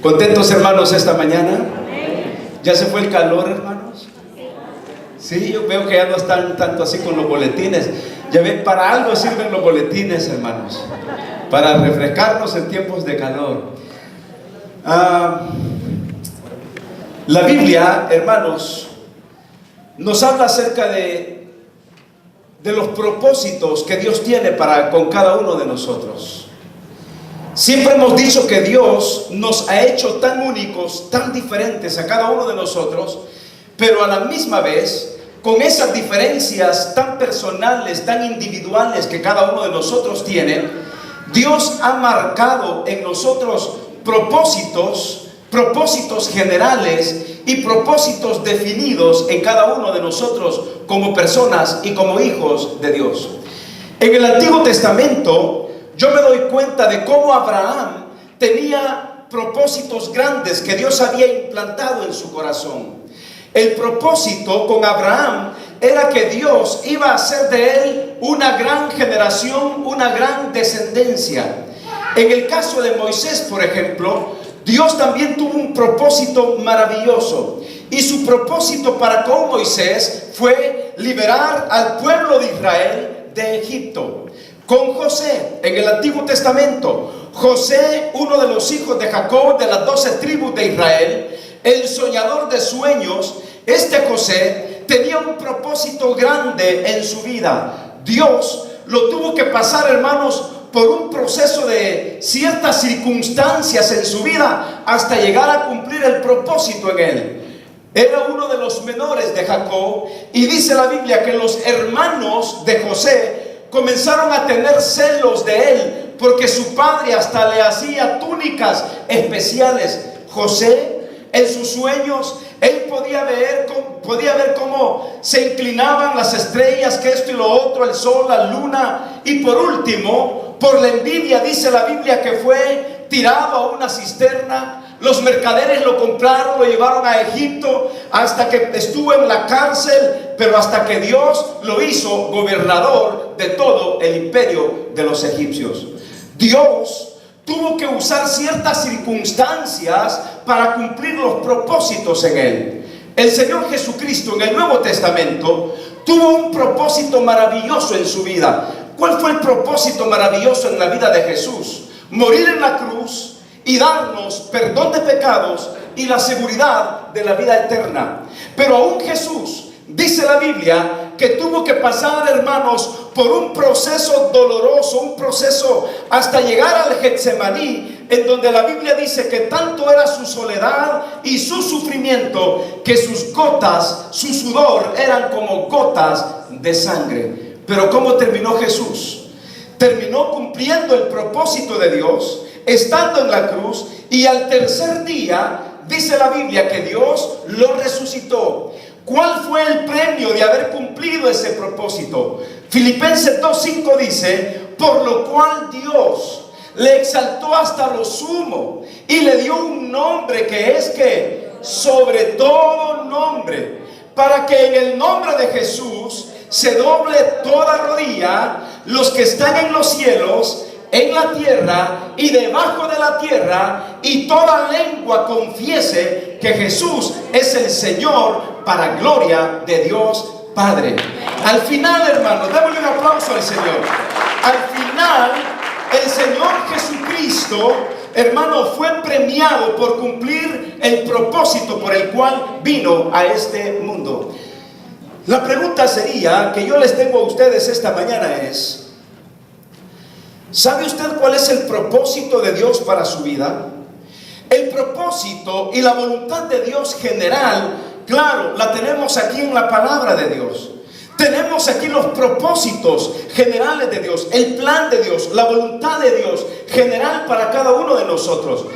¿Contentos, hermanos, esta mañana? ¿Ya se fue el calor, hermanos? Sí, yo veo que ya no están tanto así con los boletines. Ya ven, para algo sirven los boletines, hermanos, para refrescarnos en tiempos de calor. La Biblia, hermanos, nos habla acerca de los propósitos que Dios tiene para con cada uno de nosotros. Siempre hemos dicho que Dios nos ha hecho tan únicos, tan diferentes a cada uno de nosotros, pero a la misma vez, con esas diferencias tan personales, tan individuales que cada uno de nosotros tiene, Dios ha marcado en nosotros propósitos generales y propósitos definidos en cada uno de nosotros como personas y como hijos de Dios. En el Antiguo Testamento, yo me doy cuenta de cómo Abraham tenía propósitos grandes que Dios había implantado en su corazón. El propósito con Abraham era que Dios iba a hacer de él una gran generación, una gran descendencia. En el caso de Moisés, por ejemplo, Dios también tuvo un propósito maravilloso. Y su propósito para con Moisés fue liberar al pueblo de Israel de Egipto. Con José, en el Antiguo Testamento, José, uno de los hijos de Jacob, de las 12 tribus de Israel, el soñador de sueños, este José tenía un propósito grande en su vida. Dios lo tuvo que pasar, hermanos, por un proceso de ciertas circunstancias en su vida hasta llegar a cumplir el propósito en él. Era uno de los menores de Jacob, y dice la Biblia que los hermanos de José comenzaron a tener celos de él, porque su padre hasta le hacía túnicas especiales. José, en sus sueños, él podía ver cómo se inclinaban las estrellas, que esto y lo otro, el sol, la luna, y por último, por la envidia, dice la Biblia que fue tirado a una cisterna. Los mercaderes lo compraron, lo llevaron a Egipto, hasta que estuvo en la cárcel, pero hasta que Dios lo hizo gobernador de todo el imperio de los egipcios. Dios tuvo que usar ciertas circunstancias para cumplir los propósitos en él. El Señor Jesucristo en el Nuevo Testamento tuvo un propósito maravilloso en su vida. ¿Cuál fue el propósito maravilloso en la vida de Jesús? Morir en la cruz y darnos perdón de pecados y la seguridad de la vida eterna. Pero aún Jesús, dice la Biblia, que tuvo que pasar, hermanos, por un proceso doloroso, un proceso hasta llegar al Getsemaní, en donde la Biblia dice que tanto era su soledad y su sufrimiento, que sus gotas, su sudor, eran como gotas de sangre. Pero ¿cómo terminó Jesús? Terminó cumpliendo el propósito de Dios, estando en la cruz, y al tercer día, dice la Biblia, que Dios lo resucitó. ¿Cuál fue el premio de haber cumplido ese propósito? Filipenses 2:5 dice: por lo cual Dios le exaltó hasta lo sumo y le dio un nombre que es que sobre todo nombre, para que en el nombre de Jesús se doble toda rodilla, los que están en los cielos, en la tierra y debajo de la tierra, y toda lengua confiese que Jesús es el Señor, para gloria de Dios Padre. Al final, hermanos, démosle un aplauso al Señor. Al final, el Señor Jesucristo, hermano, fue premiado por cumplir el propósito por el cual vino a este mundo. La pregunta sería, que yo les tengo a ustedes esta mañana es: ¿sabe usted cuál es el propósito de Dios para su vida? El propósito y la voluntad de Dios general, claro, la tenemos aquí en la palabra de Dios. Tenemos aquí los propósitos generales de Dios, el plan de Dios, la voluntad de Dios general para cada uno de nosotros.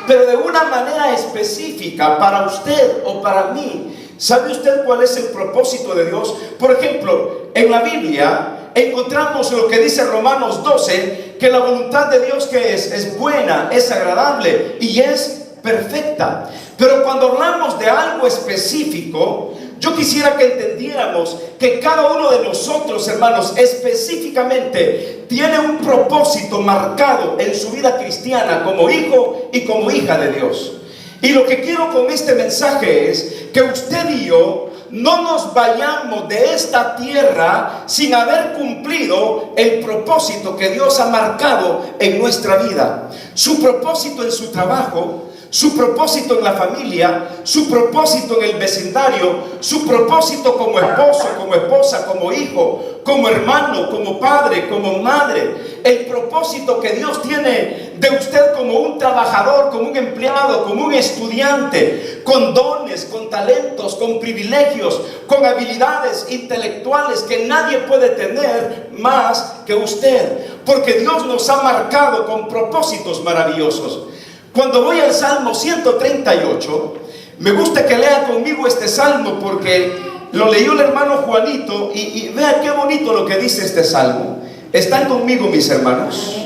Pero de una manera específica para usted o para mí, ¿sabe usted cuál es el propósito de Dios? Por ejemplo, en la Biblia encontramos lo que dice Romanos 12, que la voluntad de Dios que es buena, es agradable y es perfecta. Pero cuando hablamos de algo específico, yo quisiera que entendiéramos que cada uno de nosotros, hermanos, específicamente tiene un propósito marcado en su vida cristiana como hijo y como hija de Dios. Y lo que quiero con este mensaje es que usted y yo no nos vayamos de esta tierra sin haber cumplido el propósito que Dios ha marcado en nuestra vida. Su propósito en su trabajo, su propósito en la familia, su propósito en el vecindario, su propósito como esposo, como esposa, como hijo, como hermano, como padre, como madre. El propósito que Dios tiene de usted como un trabajador, como un empleado, como un estudiante, con dones, con talentos, con privilegios, con habilidades intelectuales que nadie puede tener más que usted, porque Dios nos ha marcado con propósitos maravillosos. Cuando voy al Salmo 138, me gusta que lea conmigo este salmo porque lo leyó el hermano Juanito y vea qué bonito lo que dice este salmo. ¿Están conmigo, mis hermanos?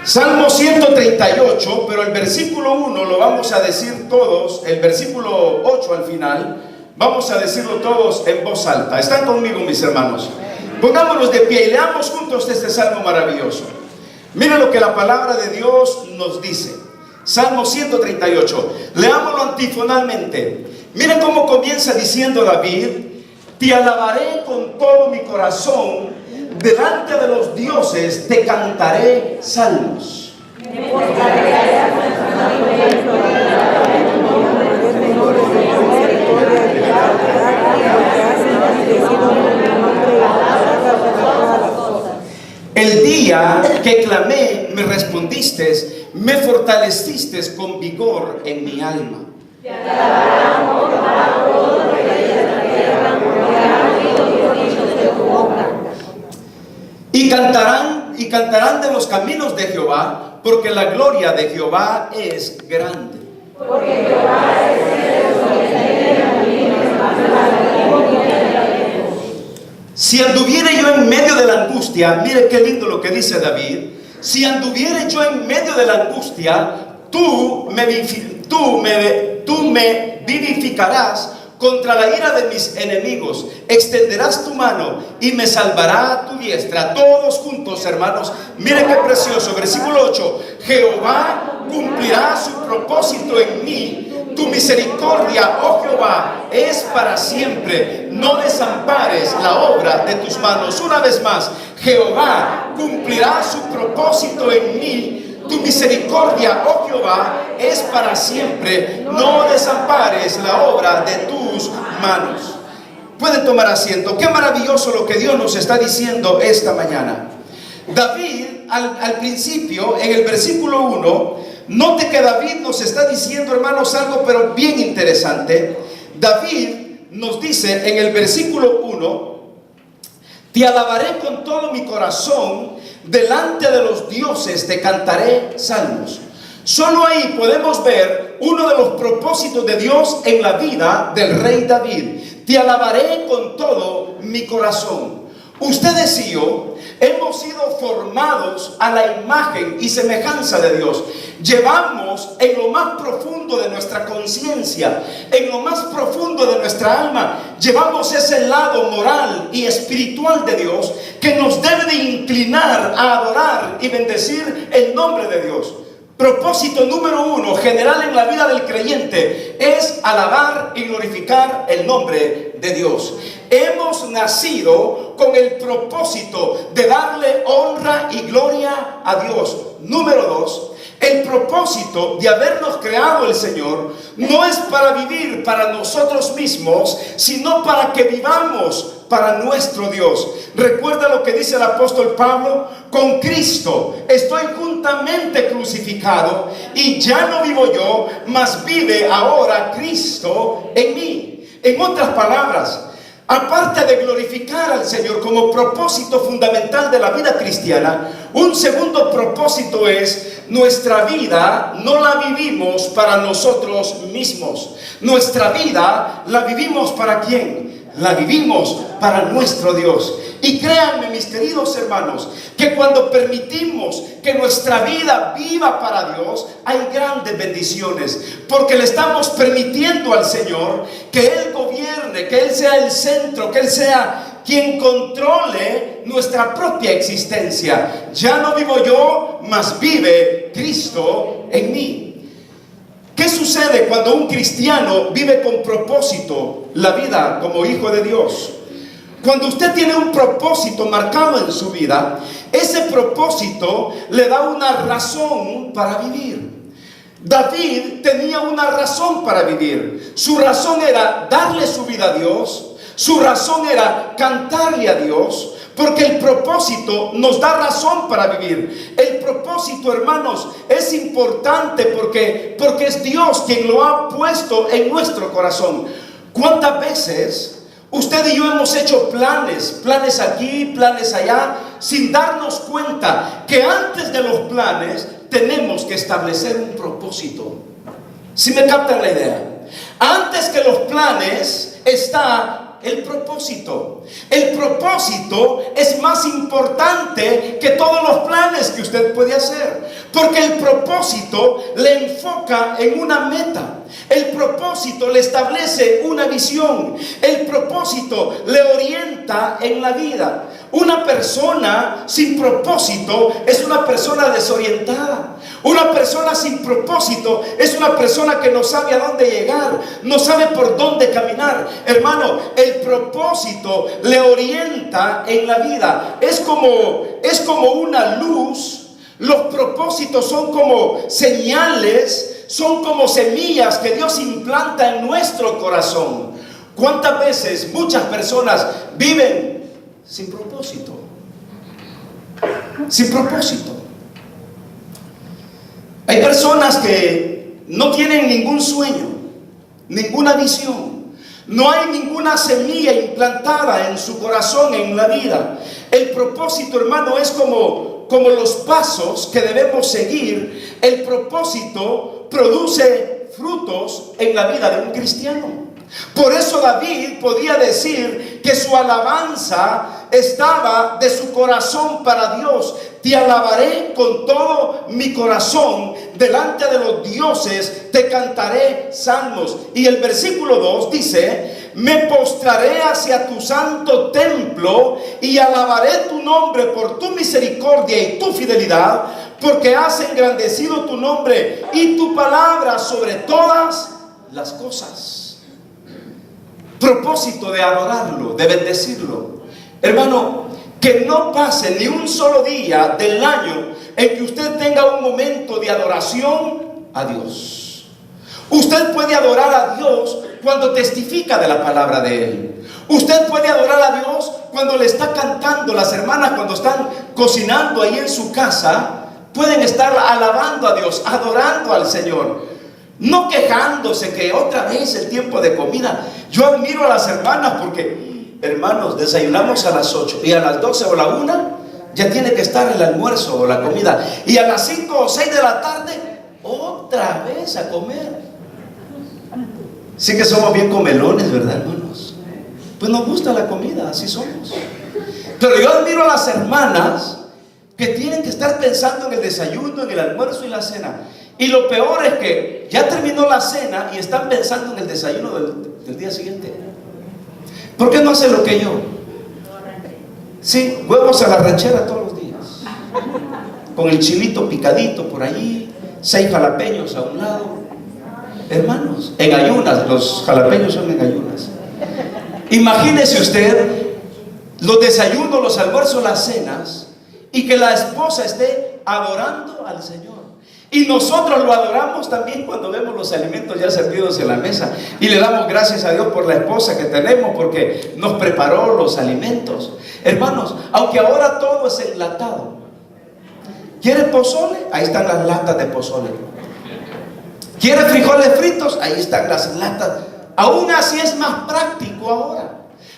Salmo 138, pero el versículo 1 lo vamos a decir todos, el versículo 8 al final, vamos a decirlo todos en voz alta. ¿Están conmigo, mis hermanos? Pongámonos de pie y leamos juntos este salmo maravilloso. Mira lo que la palabra de Dios nos dice. Salmo 138. Leámoslo antifonalmente. Mira cómo comienza diciendo David: te alabaré con todo mi corazón, delante de los dioses te cantaré salmos. El día que clamé, me respondiste, me fortaleciste con vigor en mi alma. Te alabarán para todos los reyes de la tierra, porque han oído los dichos de tu boca. Y cantarán de los caminos de Jehová, porque la gloria de Jehová es grande. Porque Jehová es el Si anduviere yo en medio de la angustia, mire qué lindo lo que dice David. Si anduviere yo en medio de la angustia, tú me vivificarás contra la ira de mis enemigos. Extenderás tu mano y me salvará tu diestra. Todos juntos, hermanos, mire qué precioso. Versículo 8. Jehová cumplirá su propósito en mí. Tu misericordia, oh Jehová, es para siempre. No desampares la obra de tus manos. Una vez más, Jehová cumplirá su propósito en mí. Tu misericordia, oh Jehová, es para siempre. No desampares la obra de tus manos. Pueden tomar asiento. Qué maravilloso lo que Dios nos está diciendo esta mañana. David, al principio, en el versículo 1, note que David nos está diciendo, hermanos, algo pero bien interesante. David nos dice en el versículo 1: te alabaré con todo mi corazón, delante de los dioses te cantaré salmos. Solo ahí podemos ver uno de los propósitos de Dios en la vida del rey David. Te alabaré con todo mi corazón. Ustedes y yo hemos sido formados a la imagen y semejanza de Dios. Llevamos en lo más profundo de nuestra conciencia, en lo más profundo de nuestra alma, llevamos ese lado moral y espiritual de Dios que nos debe de inclinar a adorar y bendecir el nombre de Dios. Propósito número 1 general en la vida del creyente es alabar y glorificar el nombre de Dios. Hemos nacido con el propósito de darle honra y gloria a Dios. Número 2, el propósito de habernos creado el Señor no es para vivir para nosotros mismos, sino para que vivamos para nuestro Dios. Recuerda lo que dice el apóstol Pablo: con Cristo estoy juntamente crucificado y ya no vivo yo, mas vive ahora Cristo en mí. En otras palabras, aparte de glorificar al Señor como propósito fundamental de la vida cristiana, un segundo propósito es: nuestra vida no la vivimos para nosotros mismos. Nuestra vida la vivimos ¿para quién? la vivimos para nuestro Dios. Y créanme, mis queridos hermanos, que cuando permitimos que nuestra vida viva para Dios, hay grandes bendiciones, porque le estamos permitiendo al Señor que Él gobierne, que Él sea el centro, que Él sea quien controle nuestra propia existencia. Ya no vivo yo, mas vive Cristo en mí. ¿Qué sucede cuando un cristiano vive con propósito la vida como hijo de Dios? Cuando usted tiene un propósito marcado en su vida, ese propósito le da una razón para vivir. David tenía una razón para vivir. Su razón era darle su vida a Dios. Su razón era cantarle a Dios. Porque el propósito nos da razón para vivir. El propósito, hermanos, es importante porque es Dios quien lo ha puesto en nuestro corazón. ¿Cuántas veces usted y yo hemos hecho planes aquí, planes allá, sin darnos cuenta que antes de los planes tenemos que establecer un propósito? ¿Sí me captan la idea? Antes que los planes está el propósito. El propósito es más importante que todos los planes que usted puede hacer, porque el propósito le enfoca en una meta. El propósito le establece una visión. El propósito le orienta en la vida. Una persona sin propósito es una persona desorientada. Una persona sin propósito es una persona que no sabe a dónde llegar, no sabe por dónde caminar. Hermano, el propósito le orienta en la vida. Es como una luz. Los propósitos son como señales, son como semillas que Dios implanta en nuestro corazón. ¿Cuántas veces muchas personas viven sin propósito? Sin propósito. Hay personas que no tienen ningún sueño, ninguna visión. No hay ninguna semilla implantada en su corazón, en la vida. El propósito, hermano, es como los pasos que debemos seguir. El propósito produce frutos en la vida de un cristiano. Por eso David podía decir que su alabanza estaba de su corazón para Dios. Te alabaré con todo mi corazón, delante de los dioses te cantaré salmos. Y el versículo 2 dice: me postraré hacia tu santo templo y alabaré tu nombre por tu misericordia y tu fidelidad, porque has engrandecido tu nombre y tu palabra sobre todas las cosas. Propósito de adorarlo, de bendecirlo. Hermano, que no pase ni un solo día del año en que usted tenga un momento de adoración a Dios. Usted puede adorar a Dios cuando testifica de la palabra de Él. Usted puede adorar a Dios cuando le está cantando. Las hermanas, cuando están cocinando ahí en su casa, pueden estar alabando a Dios, adorando al Señor. No quejándose que otra vez el tiempo de comida. Yo admiro a las hermanas porque, hermanos, desayunamos a las 8 y a las 12 o la 1 ya tiene que estar el almuerzo o la comida. Y a las 5 o 6 de la tarde otra vez a comer. Sí que somos bien comelones, ¿verdad, hermanos? Pues nos gusta la comida, así somos. Pero yo admiro a las hermanas que tienen que estar pensando en el desayuno, en el almuerzo y la cena. Y lo peor es que ya terminó la cena y están pensando en el desayuno del día siguiente. ¿Por qué no hacen lo que yo? Sí, huevos a la ranchera todos los días, con el chilito picadito por allí, 6 jalapeños a un lado. Hermanos, en ayunas, los jalapeños son en ayunas. Imagínese usted los desayunos, los almuerzos, las cenas, y que la esposa esté adorando al Señor. Y nosotros lo adoramos también cuando vemos los alimentos ya servidos en la mesa. Y le damos gracias a Dios por la esposa que tenemos, porque nos preparó los alimentos. Hermanos, aunque ahora todo es enlatado. ¿Quiere pozole? Ahí están las latas de pozole. ¿Quiere frijoles fritos? Ahí están las latas. Aún así es más práctico ahora.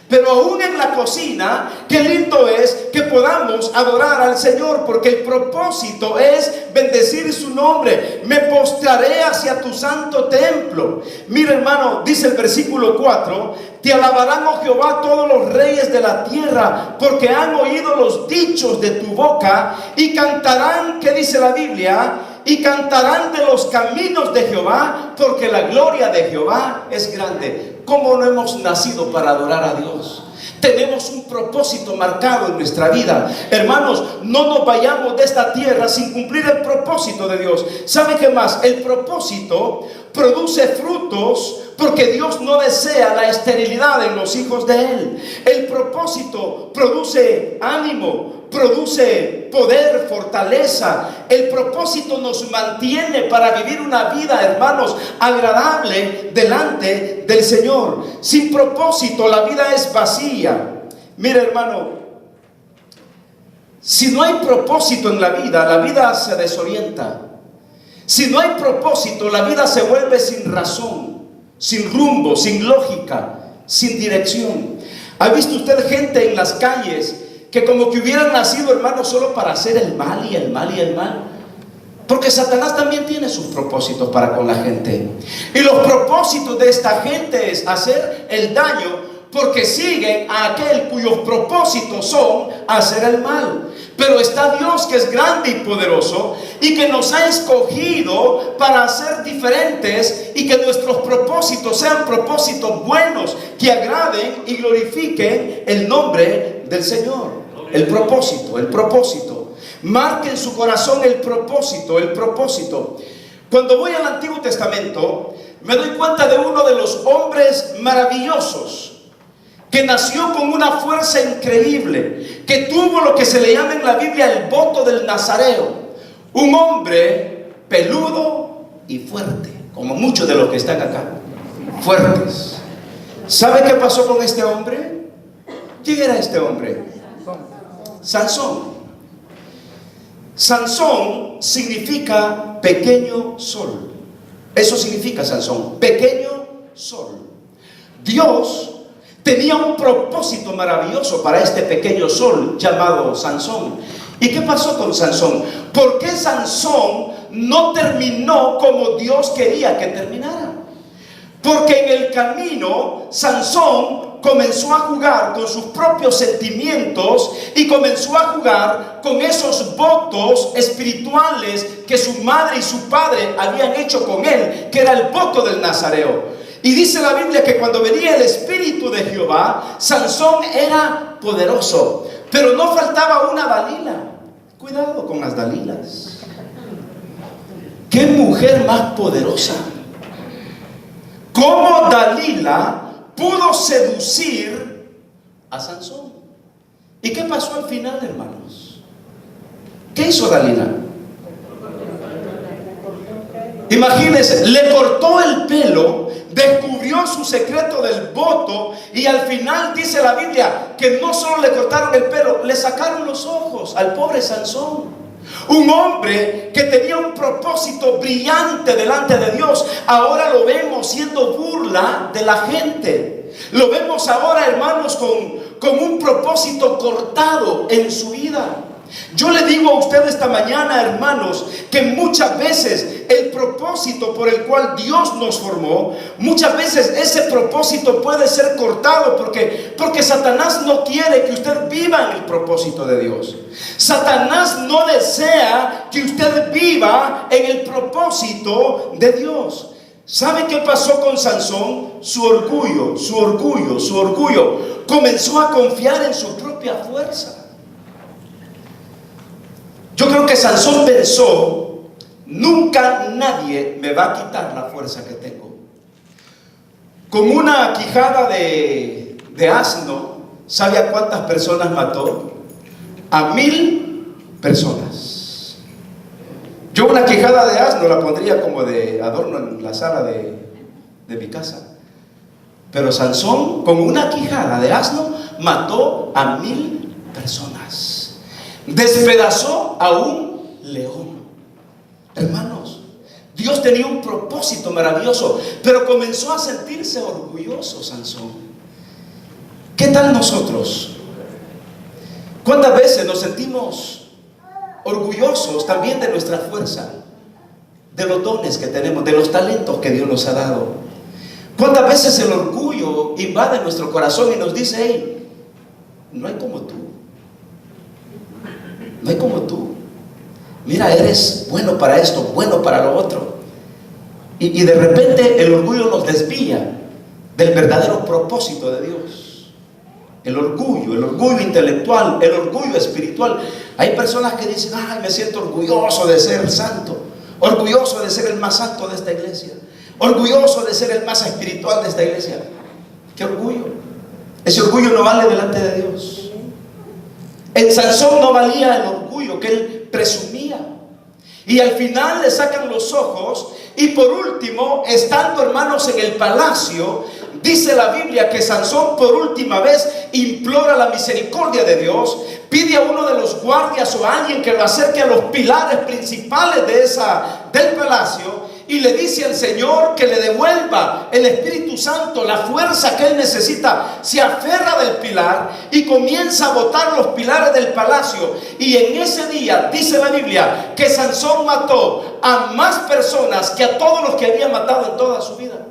Pero aún en la cocina, qué lindo es que podamos adorar al Señor, porque el propósito es bendecir su nombre. Me postraré hacia tu santo templo. Mira, hermano, dice el versículo 4: te alabarán, oh Jehová, todos los reyes de la tierra, porque han oído los dichos de tu boca, y cantarán, ¿qué dice la Biblia? Y cantarán de los caminos de Jehová, porque la gloria de Jehová es grande. ¿Cómo no hemos nacido para adorar a Dios? Tenemos un propósito marcado en nuestra vida. Hermanos, no nos vayamos de esta tierra sin cumplir el propósito de Dios. ¿Sabe qué más? El propósito produce frutos, porque Dios no desea la esterilidad en los hijos de Él. El propósito produce ánimo, produce poder, fortaleza. El propósito nos mantiene para vivir una vida, hermanos, agradable delante del Señor. Sin propósito la vida es vacía. Mira, hermano, si no hay propósito en la vida se desorienta. Si no hay propósito, la vida se vuelve sin razón, sin rumbo, sin lógica, sin dirección. ¿Ha visto usted gente en las calles que como que hubieran nacido, hermanos, solo para hacer el mal y el mal y el mal? Porque Satanás también tiene sus propósitos para con la gente. Y los propósitos de esta gente es hacer el daño, porque siguen a aquel cuyos propósitos son hacer el mal. Pero está Dios, que es grande y poderoso, y que nos ha escogido para ser diferentes, y que nuestros propósitos sean propósitos buenos, que agraden y glorifiquen el nombre del Señor. El propósito. Marque en su corazón el propósito. Cuando voy al Antiguo Testamento, me doy cuenta de uno de los hombres maravillosos, que nació con una fuerza increíble, que tuvo lo que se le llama en la Biblia el voto del Nazareo. Un hombre peludo y fuerte, como muchos de los que están acá, fuertes. ¿Sabe qué pasó con este hombre? ¿Quién era este hombre? Sansón. Sansón significa pequeño sol. Eso significa Sansón, pequeño sol. Dios tenía un propósito maravilloso para este pequeño sol llamado Sansón. ¿Y qué pasó con Sansón? ¿Por qué Sansón no terminó como Dios quería que terminara? Porque en el camino Sansón comenzó a jugar con sus propios sentimientos y comenzó a jugar con esos votos espirituales que su madre y su padre habían hecho con él, que era el voto del Nazareo. Y dice la Biblia que cuando venía el Espíritu de Jehová, Sansón era poderoso, pero no faltaba una Dalila. Cuidado con las Dalilas. ¿Qué mujer más poderosa? ¿Cómo Dalila pudo seducir a Sansón? ¿Y qué pasó al final, hermanos? ¿Qué hizo Dalila? Imagínense, le cortó el pelo, descubrió su secreto del voto, y al final dice la Biblia que no solo le cortaron el pelo, le sacaron los ojos al pobre Sansón. Un hombre que tenía un propósito brillante delante de Dios, ahora lo vemos siendo burla de la gente. Lo vemos ahora, hermanos, con un propósito cortado en su vida. Yo le digo a usted esta mañana, hermanos, que muchas veces el propósito por el cual Dios nos formó, muchas veces ese propósito puede ser cortado porque Satanás no quiere que usted viva en el propósito de Dios. Satanás no desea que usted viva en el propósito de Dios. ¿Sabe qué pasó con Sansón? Su orgullo comenzó a confiar en su propia fuerza. Yo creo que Sansón pensó: nunca nadie me va a quitar la fuerza que tengo. Con una quijada de asno, ¿sabe a cuántas personas mató? A 1000 personas. Yo una quijada de asno la pondría como de adorno en la sala de mi casa. Pero Sansón, con una quijada de asno, mató a 1000 personas. Despedazó a un león. Hermanos, Dios tenía un propósito maravilloso, pero comenzó a sentirse orgulloso Sansón. ¿Qué tal nosotros? ¿Cuántas veces nos sentimos orgullosos también de nuestra fuerza, de los dones que tenemos, de los talentos que Dios nos ha dado? ¿Cuántas veces el orgullo invade nuestro corazón y nos dice: hey, no hay como tú, no hay como tú, mira, eres bueno para esto, bueno para lo otro? Y de repente el orgullo nos desvía del verdadero propósito de Dios. El orgullo intelectual, el orgullo espiritual. Hay personas que dicen: ay, me siento orgulloso de ser santo, orgulloso de ser el más santo de esta iglesia, orgulloso de ser el más espiritual de esta iglesia. ¿Qué orgullo? Ese orgullo no vale delante de Dios. En Sansón no valía el orgullo que él presumía. Y al final le sacan los ojos. Y por último, estando, hermanos, en el palacio, dice la Biblia que Sansón por última vez implora la misericordia de Dios. Pide a uno de los guardias o a alguien que lo acerque a los pilares principales del palacio, y le dice al Señor que le devuelva el Espíritu Santo, la fuerza que él necesita. Se aferra del pilar y comienza a botar los pilares del palacio. Y en ese día dice la Biblia que Sansón mató a más personas que a todos los que había matado en toda su vida.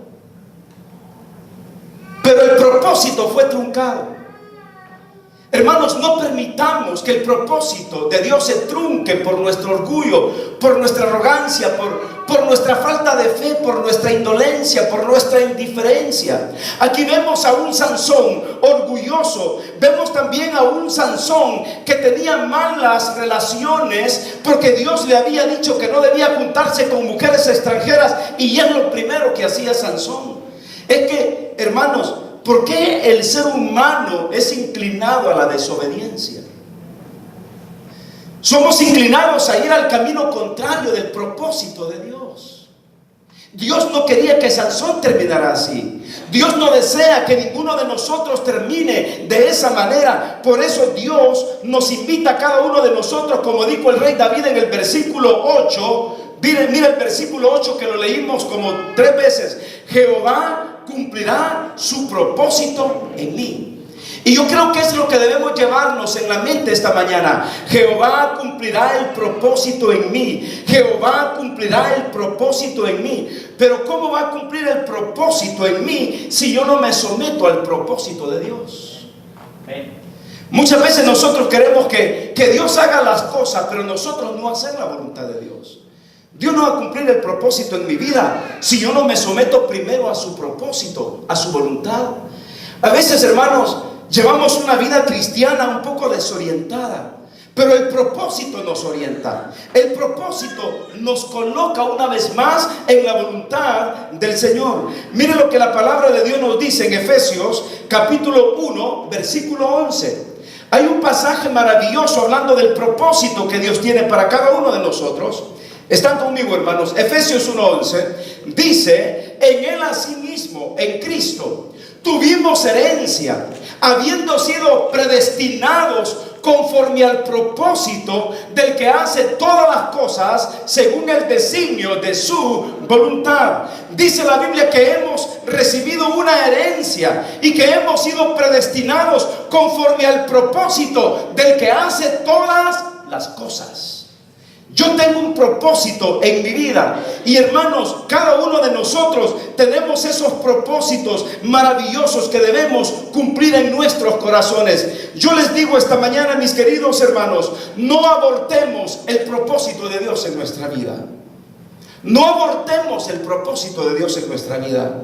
Pero el propósito fue truncado. Hermanos, no permitamos que el propósito de Dios se trunque por nuestro orgullo, por nuestra arrogancia, por nuestra falta de fe, por nuestra indolencia, por nuestra indiferencia. Aquí vemos a un Sansón orgulloso. Vemos también a un Sansón que tenía malas relaciones, porque Dios le había dicho que no debía juntarse con mujeres extranjeras, y es lo primero que hacía Sansón. Es que, hermanos, ¿por qué el ser humano es inclinado a la desobediencia? Somos inclinados a ir al camino contrario del propósito de Dios. Dios no quería que Sansón terminara así. Dios no desea que ninguno de nosotros termine de esa manera. Por eso Dios nos invita a cada uno de nosotros, como dijo el rey David en el versículo 8. Mira el versículo 8 que lo leímos como 3 veces. Jehová cumplirá su propósito en mí. Y yo creo que es lo que debemos llevarnos en la mente esta mañana. Jehová cumplirá el propósito en mí. Jehová cumplirá el propósito en mí. Pero ¿cómo va a cumplir el propósito en mí si yo no me someto al propósito de Dios? Muchas veces nosotros queremos que Dios haga las cosas, pero nosotros no hacer la voluntad de Dios. Dios no va a cumplir el propósito en mi vida si yo no me someto primero a su propósito, a su voluntad. A veces, hermanos, llevamos una vida cristiana un poco desorientada, pero el propósito nos orienta. El propósito nos coloca una vez más en la voluntad del Señor. Mire lo que la palabra de Dios nos dice en Efesios capítulo 1, versículo 11. Hay un pasaje maravilloso hablando del propósito que Dios tiene para cada uno de nosotros. ¿Están conmigo, hermanos? Efesios 1:11 dice: en él asimismo, en Cristo, tuvimos herencia, habiendo sido predestinados conforme al propósito del que hace todas las cosas según el designio de su voluntad. Dice la Biblia que hemos recibido una herencia y que hemos sido predestinados conforme al propósito del que hace todas las cosas. Yo tengo un propósito en mi vida, y hermanos, cada uno de nosotros tenemos esos propósitos maravillosos que debemos cumplir en nuestros corazones. Yo les digo esta mañana, mis queridos hermanos, no abortemos el propósito de Dios en nuestra vida. No abortemos el propósito de Dios en nuestra vida.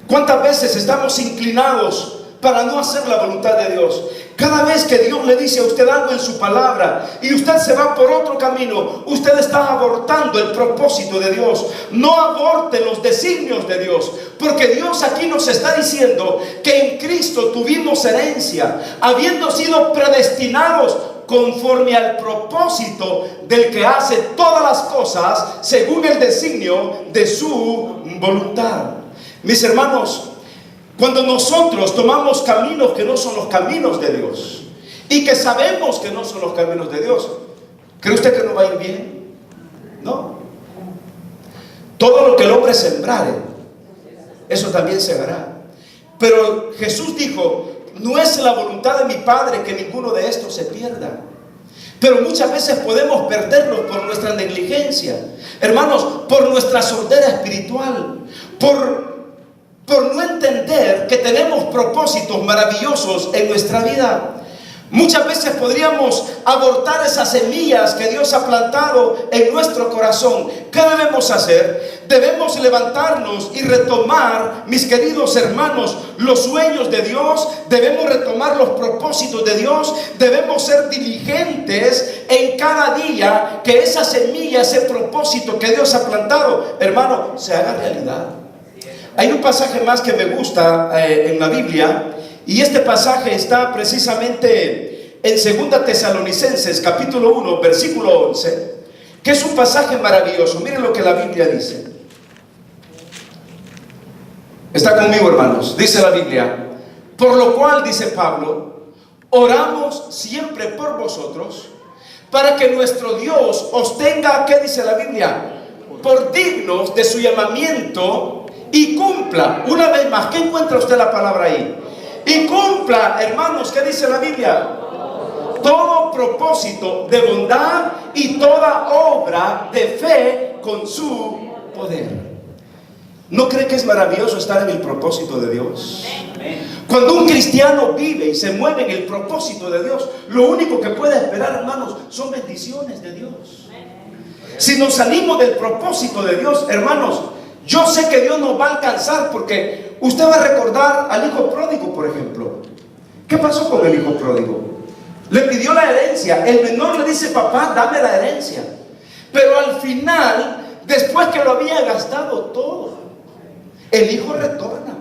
¿Cuántas veces estamos inclinados para no hacer la voluntad de Dios? Cada vez que Dios le dice a usted algo en su palabra y usted se va por otro camino, usted está abortando el propósito de Dios. No aborte los designios de Dios, porque Dios aquí nos está diciendo que en Cristo tuvimos herencia, habiendo sido predestinados conforme al propósito del que hace todas las cosas según el designio de su voluntad. Mis hermanos, cuando nosotros tomamos caminos que no son los caminos de Dios y que sabemos que no son los caminos de Dios, ¿cree usted que no va a ir bien? No. Todo lo que el hombre sembrare, eso también segará. Pero Jesús dijo no es la voluntad de mi Padre que ninguno de estos se pierda. Pero muchas veces podemos perderlos por nuestra negligencia, hermanos, por nuestra sordera espiritual, por no entender que tenemos propósitos maravillosos en nuestra vida. Muchas veces podríamos abortar esas semillas que Dios ha plantado en nuestro corazón. ¿Qué debemos hacer? Debemos levantarnos y retomar, mis queridos hermanos, los sueños de Dios. Debemos retomar los propósitos de Dios. Debemos ser diligentes en cada día que esa semilla, ese propósito que Dios ha plantado, hermano, se haga realidad. Hay un pasaje más que me gusta en la Biblia. Y este pasaje está precisamente en 2 Tesalonicenses capítulo 1 versículo 11, que es un pasaje maravilloso. Miren lo que la Biblia dice. Está conmigo, hermanos. Dice la Biblia: por lo cual, dice Pablo, oramos siempre por vosotros, para que nuestro Dios os tenga, ¿qué dice la Biblia? Por dignos de su llamamiento, y cumpla. Una vez más, ¿qué encuentra usted la palabra ahí? Y cumpla, hermanos, ¿qué dice la Biblia? Todo propósito de bondad y toda obra de fe con su poder. ¿No cree que es maravilloso estar en el propósito de Dios? Cuando un cristiano vive y se mueve en el propósito de Dios, lo único que puede esperar, hermanos, son bendiciones de Dios. Si nos salimos del propósito de Dios, hermanos, yo sé que Dios nos va a alcanzar, porque usted va a recordar al hijo pródigo, por ejemplo. ¿Qué pasó con el hijo pródigo? Le pidió la herencia. El menor le dice: papá, dame la herencia. Pero al final, después que lo había gastado todo, el hijo retorna.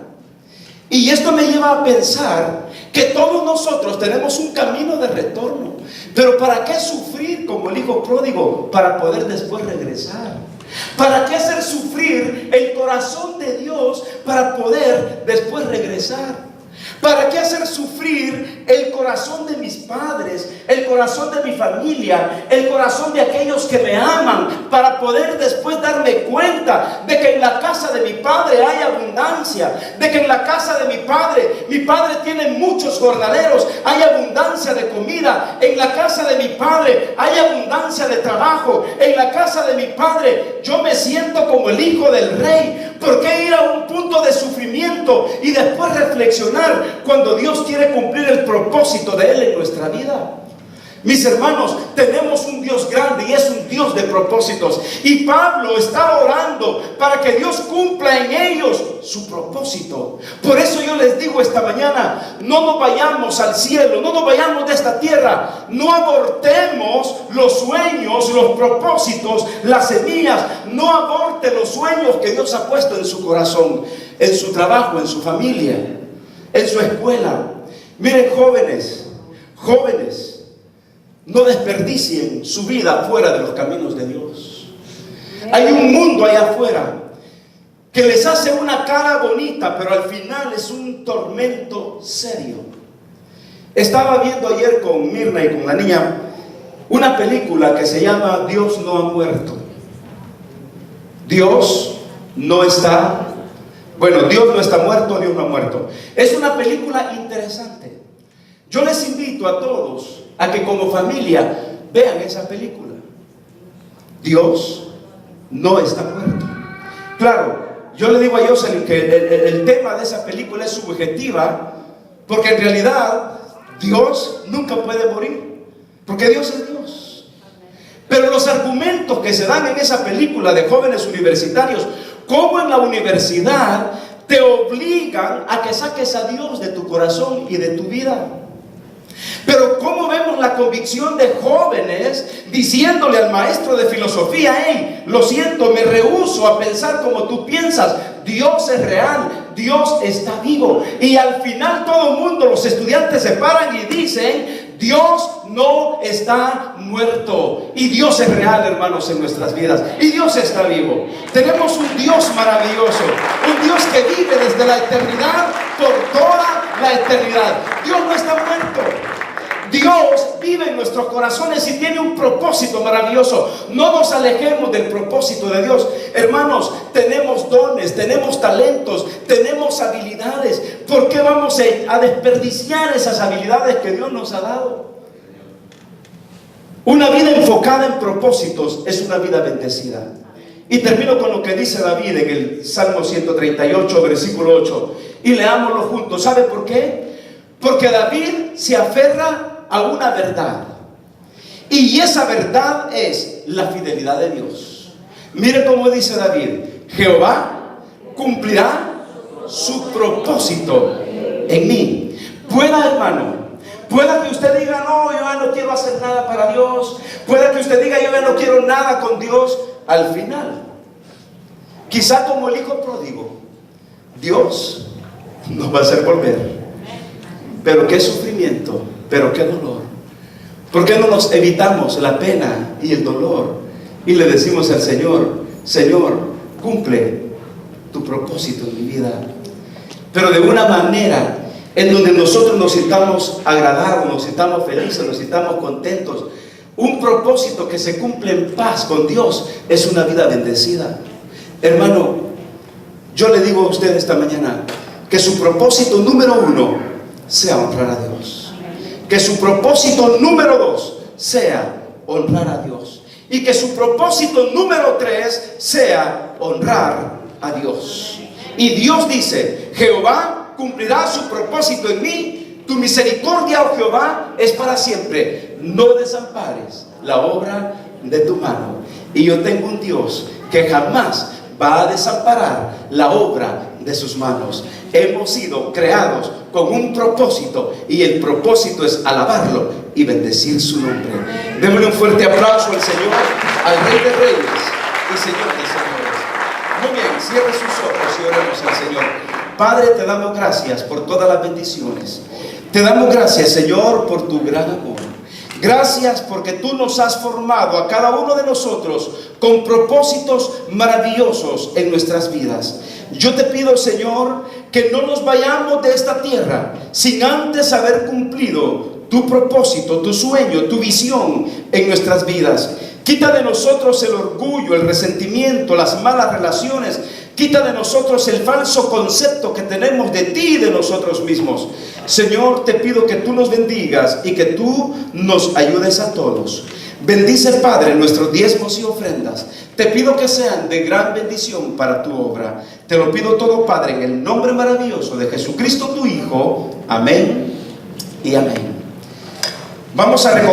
Y esto me lleva a pensar que todos nosotros tenemos un camino de retorno. Pero ¿para qué sufrir como el hijo pródigo? Para poder después regresar. ¿Para qué hacer sufrir el corazón de Dios para poder después regresar? ¿Para qué hacer sufrir el corazón de mis padres, el corazón de mi familia, el corazón de aquellos que me aman, para poder después darme cuenta de que en la casa de mi padre hay abundancia, de que en la casa de mi padre tiene muchos jornaleros, hay abundancia de comida, en la casa de mi padre hay abundancia de trabajo, en la casa de mi padre yo me siento como el hijo del rey? ¿Por qué ir a un punto de sufrimiento y después reflexionar cuando Dios quiere cumplir el propósito de Él en nuestra vida? Mis hermanos, tenemos un Dios grande y es un Dios de propósitos. Y Pablo está orando para que Dios cumpla en ellos su propósito. Por eso yo les digo esta mañana: no nos vayamos al cielo, no nos vayamos de esta tierra, no abortemos los sueños, los propósitos, las semillas. No aborte los sueños que Dios ha puesto en su corazón, en su trabajo, en su familia, en su escuela. Miren, jóvenes, no desperdicien su vida fuera de los caminos de Dios. Hay un mundo allá afuera que les hace una cara bonita, pero al final es un tormento serio. Estaba viendo ayer con Mirna y con la niña una película que se llama Dios no ha muerto. Dios no está, Dios no está muerto, Dios no ha muerto. Es una película interesante. Yo les invito a todos a que como familia vean esa película. Dios no está muerto. Claro, yo le digo a Jocelyn que el tema de esa película es subjetiva, porque en realidad Dios nunca puede morir, porque Dios es Dios. Pero los argumentos que se dan en esa película de jóvenes universitarios, como en la universidad, te obligan a que saques a Dios de tu corazón y de tu vida. Pero ¿cómo vemos la convicción de jóvenes diciéndole al maestro de filosofía: hey, lo siento, me rehúso a pensar como tú piensas, Dios es real, Dios está vivo? Y al final todo el mundo, los estudiantes, se paran y dicen: Dios no está muerto. Y Dios es real, hermanos, en nuestras vidas. Y Dios está vivo. Tenemos un Dios maravilloso, un Dios que vive desde la eternidad por toda la eternidad. Dios no está muerto. Dios vive en nuestros corazones y tiene un propósito maravilloso. No nos alejemos del propósito de Dios. Hermanos, tenemos dones, tenemos talentos, tenemos habilidades. ¿Por qué vamos a desperdiciar esas habilidades que Dios nos ha dado? Una vida enfocada en propósitos es una vida bendecida. Y termino con lo que dice David en el Salmo 138, versículo 8. Y leámoslo juntos. ¿Sabe por qué? Porque David se aferra a una verdad. Y esa verdad es la fidelidad de Dios. Mire cómo dice David: Jehová cumplirá su propósito en mí. Pueda, hermano, pueda que usted diga: no, yo ya no quiero hacer nada para Dios. Pueda que usted diga: yo ya no quiero nada con Dios. Al final, quizá como el hijo pródigo, Dios nos va a hacer volver. Pero qué sufrimiento, pero qué dolor. ¿Por qué no nos evitamos la pena y el dolor y le decimos al Señor: Señor, cumple tu propósito en mi vida? Pero de una manera en donde nosotros nos sintamos agradados, nos sintamos felices, nos sintamos contentos. Un propósito que se cumple en paz con Dios es una vida bendecida. Hermano, yo le digo a usted esta mañana que su propósito número 1 sea honrar a Dios. Que su propósito número 2 sea honrar a Dios. Y que su propósito número 3 sea honrar a Dios. Y Dios dice: Jehová cumplirá su propósito en mí. Tu misericordia, oh Jehová, es para siempre. No desampares la obra de tu mano. Y yo tengo un Dios que jamás va a desamparar la obra de sus manos. Hemos sido creados con un propósito, y el propósito es alabarlo y bendecir su nombre. Démosle un fuerte aplauso al Señor, al Rey de Reyes y Señor de Señores. Muy bien, cierre sus ojos y oremos al Señor. Padre, te damos gracias por todas las bendiciones. Te damos gracias, Señor, por tu gran amor. Gracias porque tú nos has formado a cada uno de nosotros con propósitos maravillosos en nuestras vidas. Yo te pido, Señor, que no nos vayamos de esta tierra sin antes haber cumplido tu propósito, tu sueño, tu visión en nuestras vidas. Quita de nosotros el orgullo, el resentimiento, las malas relaciones. Quita de nosotros el falso concepto que tenemos de ti y de nosotros mismos. Señor, te pido que tú nos bendigas y que tú nos ayudes a todos. Bendice, Padre, nuestros diezmos y ofrendas. Te pido que sean de gran bendición para tu obra. Te lo pido todo, Padre, en el nombre maravilloso de Jesucristo, tu Hijo. Amén y amén. Vamos a recoger